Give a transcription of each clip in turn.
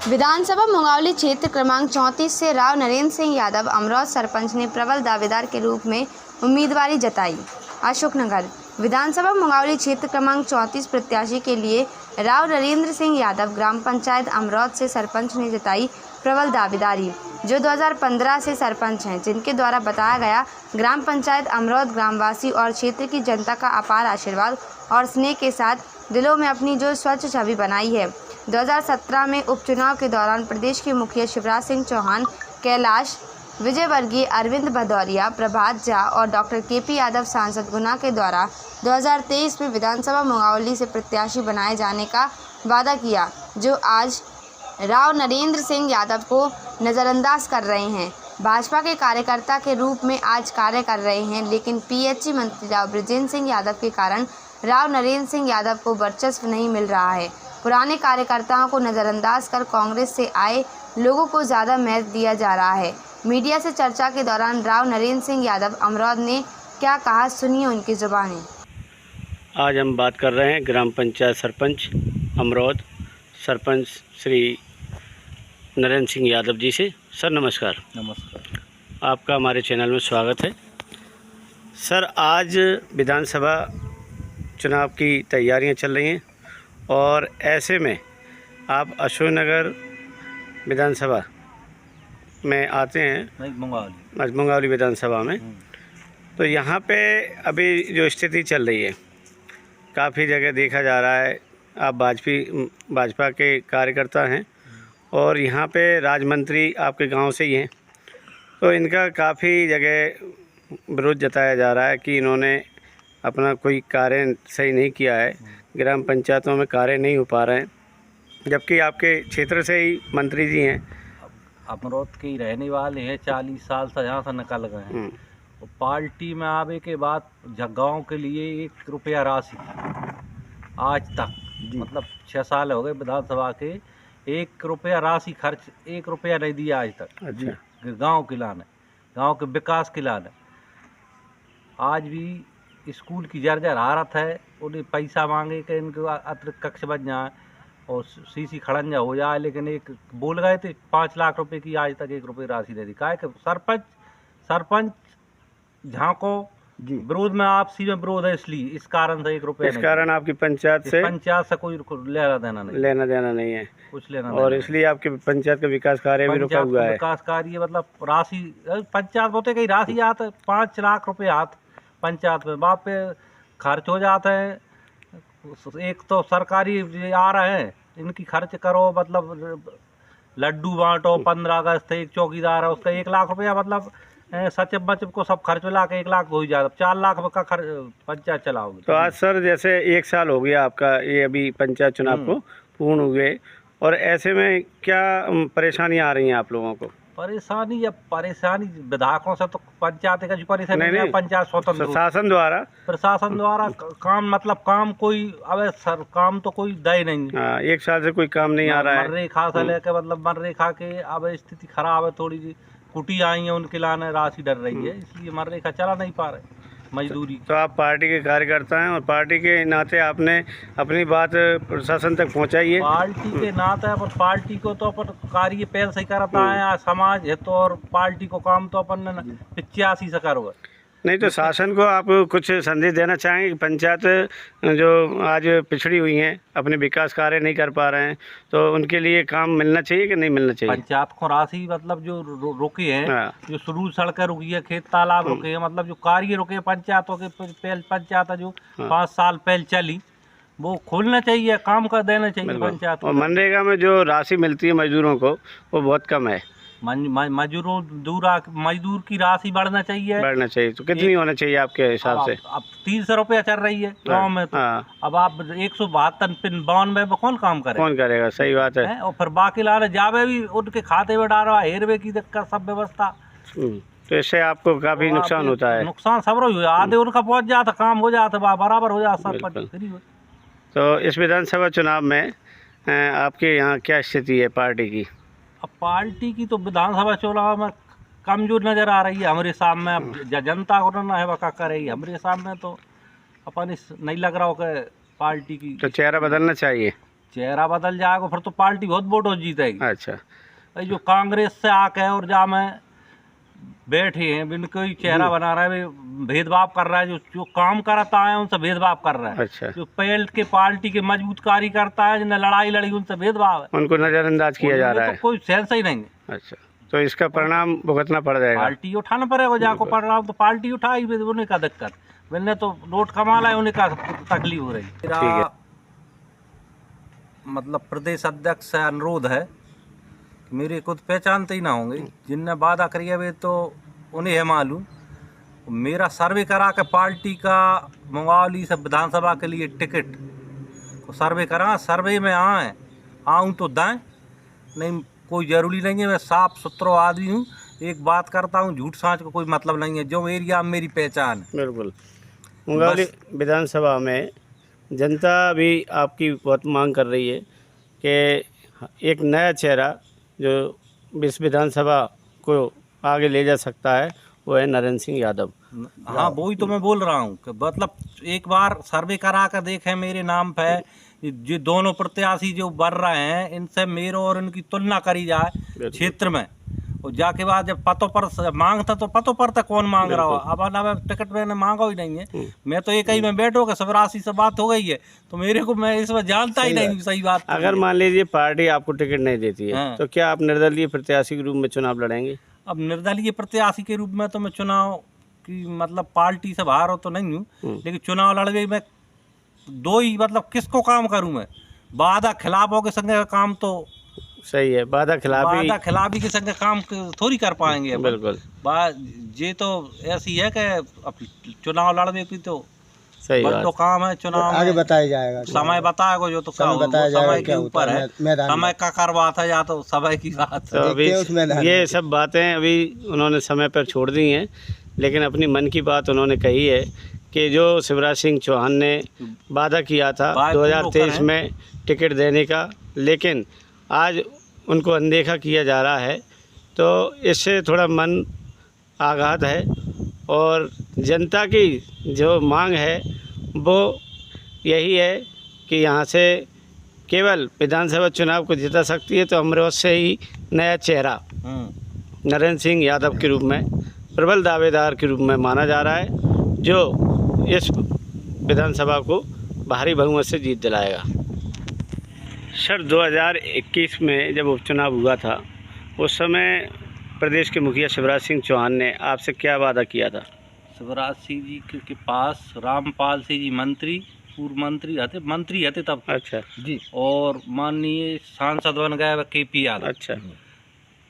विधानसभा मुंगावली क्षेत्र क्रमांक 34 से राव नरेंद्र सिंह यादव अमरौद सरपंच ने प्रबल दावेदार के रूप में उम्मीदवारी जताई। अशोकनगर विधानसभा मुंगावली क्षेत्र क्रमांक 34 प्रत्याशी के लिए राव नरेंद्र सिंह यादव ग्राम पंचायत अमरौद से सरपंच ने जताई प्रबल दावेदारी, जो 2015 से सरपंच हैं, जिनके द्वारा बताया गया ग्राम पंचायत अमरौद ग्रामवासी और क्षेत्र की जनता का अपार आशीर्वाद और स्नेह के साथ दिलों में अपनी जो स्वच्छ छवि बनाई है। 2017 में उपचुनाव के दौरान प्रदेश के मुखिया शिवराज सिंह चौहान, कैलाश विजयवर्गीय, अरविंद भदौरिया, प्रभात झा और डॉक्टर केपी यादव सांसद गुना के द्वारा 2023 में विधानसभा मुंगावली से प्रत्याशी बनाए जाने का वादा किया, जो आज राव नरेंद्र सिंह यादव को नज़रअंदाज कर रहे हैं। भाजपा के कार्यकर्ता के रूप में आज कार्य कर रहे हैं, लेकिन पीएचई मंत्री राव बृजेंद्र सिंह यादव के कारण राव नरेंद्र सिंह यादव को वर्चस्व नहीं मिल रहा है। पुराने कार्यकर्ताओं को नज़रअंदाज कर कांग्रेस से आए लोगों को ज़्यादा महत्व दिया जा रहा है। मीडिया से चर्चा के दौरान राव नरेंद्र सिंह यादव अमरौद ने क्या कहा, सुनिए उनकी ज़ुबानी। आज हम बात कर रहे हैं ग्राम पंचायत सरपंच अमरौद, सरपंच श्री नरेंद्र सिंह यादव जी से। सर नमस्कार। नमस्कार। आपका हमारे चैनल में स्वागत है। सर, आज विधानसभा चुनाव की तैयारियां चल रही हैं और ऐसे में आप अशोकनगर विधानसभा में आते हैं, मुंगावली विधानसभा में। तो यहाँ पे अभी जो स्थिति चल रही है, काफ़ी जगह देखा जा रहा है आप भाजपा के कार्यकर्ता हैं और यहाँ पे राज्य मंत्री आपके गांव से ही हैं, तो इनका काफ़ी जगह विरोध जताया जा रहा है कि इन्होंने अपना कोई कार्य सही नहीं किया है, ग्राम पंचायतों में कार्य नहीं हो पा रहे हैं, जबकि आपके क्षेत्र से ही मंत्री जी हैं। अमरौद के ही रहने वाले हैं, 40 साल से यहाँ से निकल गए हैं। और पार्टी में आवे के बाद गाँव के लिए 1 रुपया राशि आज तक, मतलब 6 साल हो गए विधानसभा के, 1 रुपया राशि खर्च, 1 रुपया नहीं दिया आज तक। अच्छा। गाँव के लाने, गाँव के विकास के लाने। आज भी स्कूल की जर्जर हालत है, उन्हें पैसा मांगे कि इनको अतिरिक्त कक्ष बन जाए और सीसी खड़ंजा हो जाए, लेकिन एक बोल गए थे 5 लाख रुपए की, आज तक 1 रुपये राशि नहीं दी। क्या है कि सरपंच झांको विरोध में, आपसी में विरोध है, इसलिए इस कारण से 1 रुपया, इस कारण आपकी पंचायत से कोई लेना देना नहीं है, कुछ लेना और देना। इसलिए आपके पंचायत का विकास कार्य भी रुका हुआ है। विकास कार्य मतलब राशि, पंचायत होते कहीं राशि आते 5 लाख रुपए आते पंचायत में, बाप पे खर्च हो जाते हैं। एक तो सरकारी आ रहे हैं, इनकी खर्च करो, मतलब लड्डू बांटो, 15 अगस्त एक चौकीदार है उसका 1 लाख रुपया, मतलब सचिव बचिव को सब खर्च मिला के 1 लाख हो ही जाता, 4 लाख का खर्च पंचायत चलाओगे। तो आज सर जैसे 1 साल हो गया आपका ये अभी पंचायत चुनाव को पूर्ण हुए, और ऐसे में क्या परेशानियां आ रही हैं आप लोगों को? परेशानी विधायकों से तो पंचायत का जो परेशानी नहीं, पंचायत स्वतंत्र प्रशासन द्वारा काम, मतलब काम कोई, अब सर काम तो कोई दे नहीं। 1 साल से कोई काम नहीं आ रहा है। मनरेखा से लेकर, मतलब मनरेखा के अब स्थिति खराब है, थोड़ी सी कुटी आई है, उनके लाने राशि डर रही है, इसलिए मनरेखा चला नहीं पा रहे, मजदूरी। तो आप पार्टी के कार्यकर्ता हैं और पार्टी के नाते आपने अपनी बात प्रशासन तक पहुंचाई है। पार्टी के नाते पर पार्टी को तो अपन कार्य पहल से करता है, समाज हित और पार्टी को काम तो अपन 85 से करोगे। नहीं तो शासन को आप कुछ संदेश देना चाहेंगे कि पंचायत जो आज पिछड़ी हुई हैं, अपने विकास कार्य नहीं कर पा रहे हैं, तो उनके लिए काम मिलना चाहिए कि नहीं मिलना चाहिए? पंचायत को राशि, मतलब जो रुके हैं, जो शुरू सड़कें रुकी है, खेत तालाब रुके हैं, मतलब जो कार्य रुके पंचायतों के, पंचायत जो 5 साल पहले चली, वो खोलना चाहिए, काम कर देना चाहिए पंचायत। और मनरेगा में जो राशि मिलती है मजदूरों को, वो बहुत कम है। मजदूर की राशि बढ़ना चाहिए। तो कितनी होना चाहिए आपके हिसाब से? अब 300 रुपया चल रही है गाँव में, तो अब आप 172 में कौन काम करे, कौन करेगा? सही बात है। और फिर बाकी लाने जावे भी उनके खाते में डाल रहा है, हेरवे की दिक्कत, सब व्यवस्था, तो इससे आपको काफी नुकसान होता है। नुकसान सब आधे उनका पहुँच जाता, काम हो जाता, बराबर हो जाता सब। तो इस विधानसभा चुनाव में आपके यहाँ क्या स्थिति है पार्टी की? अब पार्टी की तो विधानसभा चुनाव में कमजोर नजर आ रही है हमारे सामने। अब जनता को ना है वका कर रही है हमारे सामने, तो अपन इस नहीं लग रहा हो कि पार्टी की तो चेहरा बदलना चाहिए। चेहरा बदल जाएगा फिर तो पार्टी बहुत वोटों जीतेगी। अच्छा, भाई जो कांग्रेस से आके और जा में बैठे हैं बिन कोई चेहरा बना रहा है, भेदभाव कर रहा है, जो काम करता है उनसे भेदभाव कर रहा है। अच्छा, जो पहल के पार्टी के मजबूत कार्यकर्ता है जिन्हें लड़ाई लड़ी उनसे भेदभाव है, उनको नज़रअंदाज किया जा रहा तो है। कोई सेंस ही नहीं है। अच्छा, तो इसका परिणाम भुगतना पड़ जाएगा। पार्टी उठाना पड़ेगा, जाको पड़ रहा हूँ तो पार्टी उठाई, उन्हें का दिक्कत, मैंने तो नोट कमा ला है, उन्हें का तकलीफ हो रही। मेरा मतलब प्रदेश अध्यक्ष से अनुरोध है, मेरे खुद पहचानते ही ना होंगे, जिनने वादा करिए वे तो उन्हें है मालूम। मेरा सर्वे करा के पार्टी का मुंगावली से विधानसभा के लिए टिकट तो सर्वे करा, सर्वे में आऊँ तो दाएँ, नहीं कोई ज़रूरी नहीं है। मैं साफ सुथरा आदमी हूँ, एक बात करता हूँ, झूठ साँच का कोई मतलब नहीं है, जो एरिया में मेरी पहचान है। बिल्कुल। मुंगावली विधानसभा में जनता भी आपकी बहुत मांग कर रही है कि एक नया चेहरा जो इस विधानसभा को आगे ले जा सकता है वो है नरेंद्र सिंह यादव। हाँ, वही तो मैं बोल रहा हूँ कि मतलब एक बार सर्वे करा कर देखें मेरे नाम पे, जो दोनों प्रत्याशी जो बढ़ रहे हैं इनसे मेरे और इनकी तुलना करी जाए क्षेत्र में, और जाके बाद जब पतों पर मांगता तो पतों पर तक कौन मांग रहा हो। अब ना टिकट मैंने मांगा ही नहीं है, मैं तो एक ही में बैठो कि सबरासी से बात हो गई है, तो मेरे को मैं इसमें जानता ही नहीं। सही बात। अगर मान लीजिए पार्टी आपको टिकट नहीं देती है हाँ। तो क्या आप निर्दलीय प्रत्याशी के रूप में चुनाव लड़ेंगे? अब निर्दलीय प्रत्याशी के रूप में तो मैं चुनाव की मतलब पार्टी से बाहर हो तो नहीं हूँ, लेकिन चुनाव लड़वे में दो ही मतलब किसको काम करूँ मैं, वादा खिलाफों के संग काम तो सही है, वादा खिलाफी के संग काम थोड़ी कर पाएंगे अपन। बिल्कुल, ये तो ऐसी है कि अब चुनाव लड़ने की तो सही बस बात। तो काम है, चुनाव आगे बताया जाएगा, समय बताएगा जो तो समय के ऊपर है, समय का कर बात है या तो समय की बात तो है। अभी ये सब बातें अभी उन्होंने समय पर छोड़ दी हैं, लेकिन अपनी मन की बात उन्होंने कही है कि जो शिवराज सिंह चौहान ने वादा किया था 2023 में टिकट देने का, लेकिन आज उनको अनदेखा किया जा रहा है, तो इससे थोड़ा मन आघात है। और जनता की जो मांग है वो यही है कि यहाँ से केवल विधानसभा चुनाव को जिता सकती है तो अमरोहा से ही नया चेहरा नरेंद्र सिंह यादव के रूप में प्रबल दावेदार के रूप में माना जा रहा है, जो इस विधानसभा को भारी बहुमत से जीत दिलाएगा। सर 2021 में जब उपचुनाव हुआ था उस समय प्रदेश के मुखिया शिवराज सिंह चौहान ने आपसे क्या वादा किया था? शिवराज सिंह जी के पास रामपाल सिंह जी पूर्व मंत्री हते तब। अच्छा जी। और माननीय सांसद बन गए KP यादव। अच्छा।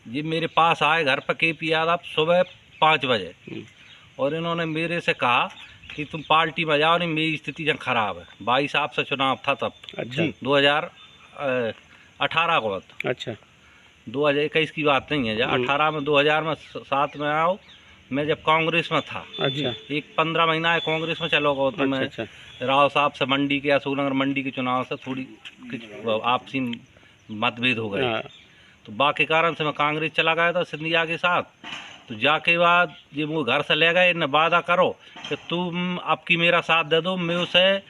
ये मेरे पास आए घर पर KP यादव सुबह 5 बजे, और इन्होंने मेरे से कहा कि तुम पार्टी में जाओ, नहीं मेरी स्थिति जब खराब है। 22 आप से चुनाव था तब। अच्छा। 2018 को बात। अच्छा। 2021 की बात नहीं है, जब 18 में 2000 में 7 में आओ, मैं जब कांग्रेस में था। अच्छा। एक 15 महीना है कांग्रेस में चलो गो, तो मैं राव साहब से मंडी के अशोकनगर मंडी के चुनाव से थोड़ी आपसी मतभेद हो गए, तो बाकी कारण से मैं कांग्रेस चला गया था सिंधिया के साथ। तो जाके बाद ये वो घर से ले गए, इन्हें वादा करो कि तुम आपकी मेरा साथ दे दो। मैं उसे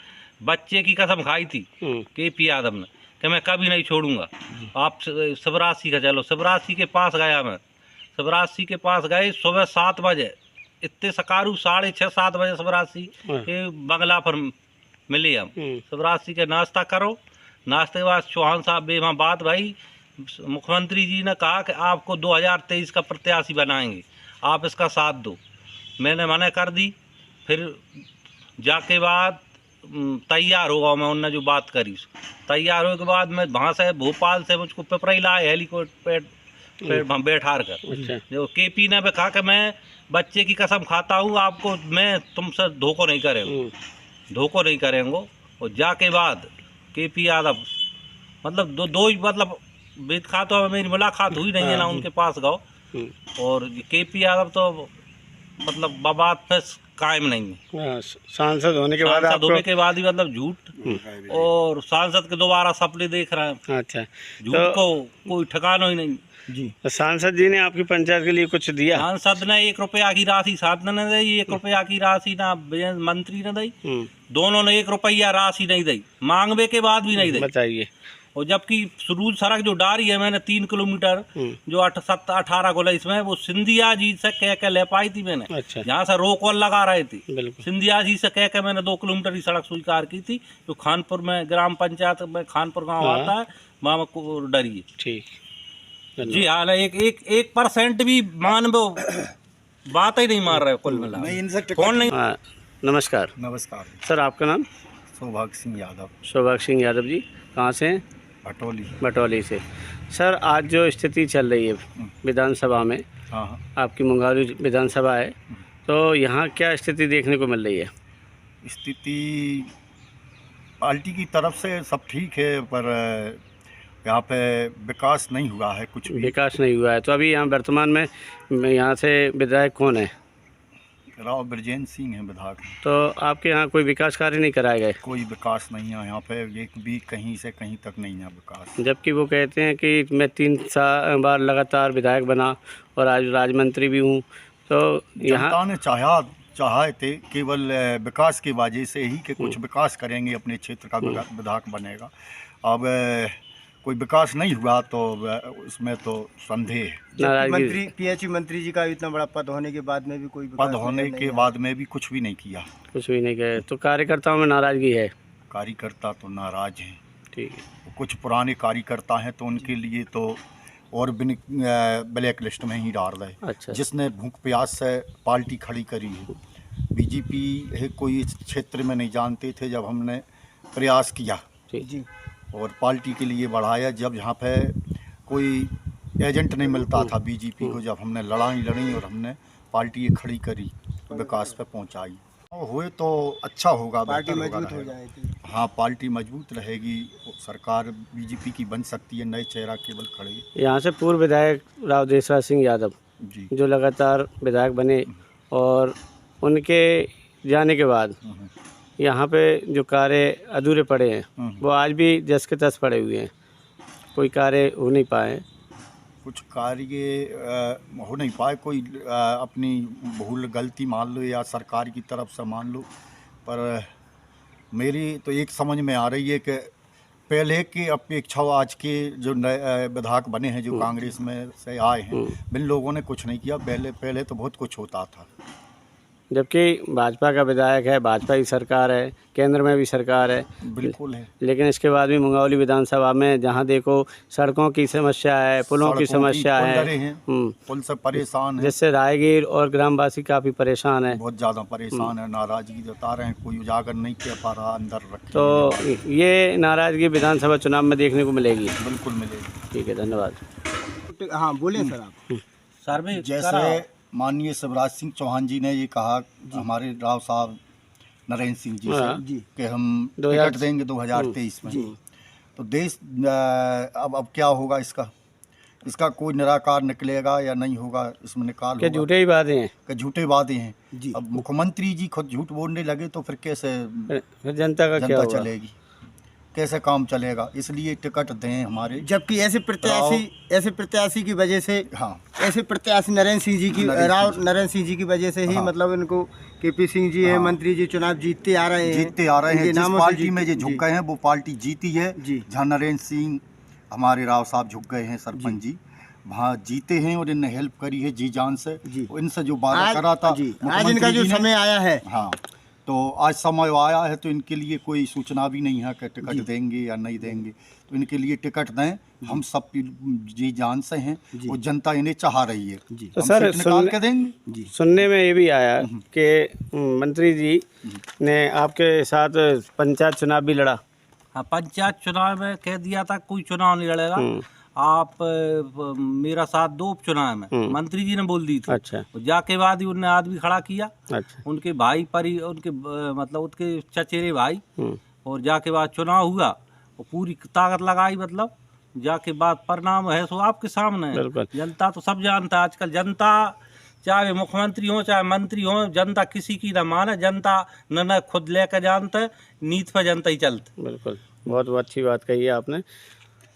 बच्चे की कसम खाई थी KP यादव ने कि मैं कभी नहीं छोड़ूंगा। आप शिवराज सिंह का चलो, शिवराज सिंह के पास गया मैं, शिवराज सिंह के पास गए सुबह 7 बजे, इतने सकारू 6:30-7 बजे शिवराज सिंह के बंगला पर मिले हम। शिवराज सिंह के नाश्ता करो, नाश्ते के बाद चौहान साहब बे वहाँ बात भाई, मुख्यमंत्री जी ने कहा कि आपको 2023 का प्रत्याशी बनाएंगे, आप इसका साथ दो। मैंने मना कर दी। फिर जाके बाद तैयार होगा मैं, उनने जो बात करी तैयार होने के बाद मैं वहाँ से भोपाल से मुझको पिपराई लाए हेलीकॉप्टर पर बैठा कर। जो KP ने भी कहा कि मैं बच्चे की कसम खाता हूँ, आपको मैं तुमसे धोखा नहीं करेंगे। और जाके बाद KP यादव मतलब दो ही मतलब वेद खा तो मेरी मुलाकात हुई नहीं है ना, उनके पास गो। और KP यादव तो मतलब बात पे कायम नहीं है। सांसद होने के बाद ही मतलब झूठ, और सांसद के दोबारा सपने देख रहे हैं। अच्छा। झूठ को कोई ठिकाना ही नहीं जी। तो सांसद जी ने आपकी पंचायत के लिए कुछ दिया? सांसद ने 1 रुपया की राशि सांसद ने दी, 1 रुपया की राशि ना मंत्री ने दी, दोनों ने 1 रुपया राशि नहीं दी, मांगवे के बाद भी नहीं दी। बताइए। और जबकि शुरू सड़क जो डारी है मैंने 3 किलोमीटर जो 18 गोला इसमें वो सिंधिया जी से कह के ले पाई थी मैंने। अच्छा। जहाँ से रोक वॉल लगा रहे थे बिल्कुल। सिंधिया जी से कह के मैंने 2 किलोमीटर की सड़क स्वीकार की थी जो खानपुर में ग्राम पंचायत में खानपुर गाँव हाँ। आता है वहाँ को डरी है। ठीक। जी हाल एक % भी मानव बात ही नहीं मार रहे कुल मिला कौन नहीं। हाँ, नमस्कार नमस्कार। सर, आपका नाम? सौभाग्य सिंह यादव, सौभाग्य सिंह यादव जी, कहाँ से हैं? भटोली। बटौली से। सर, आज जो स्थिति चल रही है विधानसभा में, हाँ हाँ, आपकी मुंगावली विधानसभा है, तो यहाँ क्या स्थिति देखने को मिल रही है? स्थिति पार्टी की तरफ से सब ठीक है, पर यहाँ पे विकास नहीं हुआ है, कुछ भी विकास नहीं हुआ है। तो अभी यहाँ वर्तमान में यहाँ से विधायक कौन है? राव ब्रजेंद्र सिंह है विधायक। तो आपके यहाँ कोई विकास कार्य नहीं कराए गए? कोई विकास नहीं है यहाँ पे, एक भी कहीं से कहीं तक नहीं है विकास। जबकि वो कहते हैं कि मैं 3 बार लगातार विधायक बना और आज राज्य मंत्री भी हूँ। तो यहाँ जनता ने चाहे थे केवल विकास की वजह से ही कि कुछ विकास करेंगे, अपने क्षेत्र का विधायक बनेगा। अब कोई विकास नहीं हुआ तो उसमें तो संदेह है। नाराजगी, PH मंत्री जी का इतना बड़ा पद होने के बाद में भी कोई विकास पद होने नहीं के है। बाद में भी कुछ भी नहीं किया। कुछ भी नहीं कहे तो कार्यकर्ताओं में नाराजगी है। कार्यकर्ता तो नाराज हैं। ठीक है। कुछ पुराने कार्यकर्ता हैं तो उनके लिए तो और ब्लैक लिस्ट में ही डाल रहे। अच्छा। जिसने भूख प्यास से पार्टी खड़ी करी है, बीजेपी है कोई इस क्षेत्र में नहीं जानते थे, जब हमने प्रयास किया ठीक। जी और पार्टी के लिए बढ़ाया, जब यहाँ पे कोई एजेंट नहीं मिलता था बीजेपी को, जब हमने लड़ाई लड़ी और हमने पार्टी ये खड़ी करी, विकास पे पहुँचाई। हुए तो अच्छा होगा, पार्टी बेहतर होगा, मजबूत हो रहेगा। जाएगी। हाँ, पार्टी मजबूत रहेगी, सरकार बीजेपी की बन सकती है, नए चेहरा केवल खड़े। यहाँ से पूर्व विधायक राव देशराज सिंह यादव जी। जो लगातार विधायक बने और उनके जाने के बाद यहाँ पे जो कार्य अधूरे पड़े हैं वो आज भी जस के तस पड़े हुए हैं, कोई कार्य हो नहीं पाए। कुछ कार्य हो नहीं पाए, कोई अपनी भूल गलती मान लो या सरकार की तरफ से मान लो, पर मेरी तो एक समझ में आ रही है कि पहले की अपेक्षा आज के जो नए विधायक बने हैं, जो कांग्रेस में से आए हैं, इन लोगों ने कुछ नहीं किया। पहले तो बहुत कुछ होता था। जबकि भाजपा का विधायक है, भाजपा की सरकार है, केंद्र में भी सरकार है, बिल्कुल है। लेकिन इसके बाद भी मुंगावली विधानसभा में जहाँ देखो सड़कों की समस्या है, पुलों की समस्या है, पुल से परेशान है, जिससे राहगीर और ग्रामवासी काफ़ी परेशान है। बहुत ज़्यादा परेशान है, नाराजगी जता रहे हैं, कोई उजागर नहीं कर पा रहा, अंदर रखे। तो ये नाराजगी विधानसभा चुनाव में देखने को मिलेगी। बिल्कुल मिलेगी। ठीक है, धन्यवाद। हाँ बोलिए सर आप। सर्वे जैसे माननीय शिवराज सिंह चौहान जी ने ये कहा हमारे राव साहब नरेंद्र सिंह जी से कि हम टिकट देंगे 2023 में, तो देश अब क्या होगा, इसका कोई निराकार निकलेगा या नहीं होगा, इसमें निकाल क्या होगा। झूठे ही बातें हैं? कि झूठे वादे हैं जी। अब मुख्यमंत्री जी खुद झूठ बोलने लगे तो फिर कैसे फिर जनता का क्या होगा? चलेगी, कैसे काम चलेगा? इसलिए टिकट दें हमारे। जबकि ऐसे प्रत्याशी की वजह से, हाँ, ऐसे प्रत्याशी नरेंद्र सिंह जी की वजह से ही हाँ। मतलब इनको KP सिंह जी है, हाँ। मंत्री जी चुनाव जीतते आ रहे हैं। जिस नामों से पार्टी में जो झुक गए हैं वो पार्टी जीती है। जी। जहाँ नरेंद्र सिंह हमारे राव साहब झुक गए हैं, सरपंच जी वहाँ जीते हैं और इन्हें हेल्प करी है जी जान से। इनसे जो वादा करा था आज इनका जो समय आया है, हाँ, तो आज समय आया है, तो इनके लिए कोई सूचना भी नहीं है कि टिकट देंगे या नहीं देंगे, तो इनके लिए टिकट दें। हम सब जी जान से हैं और जनता इन्हें चाह रही है। तो सर निकाल के देंगे। सुनने में ये भी आया कि मंत्री जी ने आपके साथ पंचायत चुनाव भी लड़ा। हाँ, पंचायत चुनाव में कह दिया था कोई चुनाव नहीं लड़ेगा आप, मेरा साथ 2 उपचुनाव में मंत्री जी ने बोल दी थी। अच्छा। जाके बाद ही उनने आदमी खड़ा किया। अच्छा। उनके भाई उनके मतलब उसके चचेरे भाई, और जाके बाद चुनाव हुआ और पूरी ताकत लगाई, मतलब जाके बाद परिणाम है सो आपके सामने है। जनता तो सब जानता है। आजकल जनता चाहे मुख्यमंत्री हो चाहे मंत्री हो, जनता किसी की न माने, जनता न खुद लेकर जानते, नीत पर जनता ही चलते। बिल्कुल, बहुत अच्छी बात कही है आपने।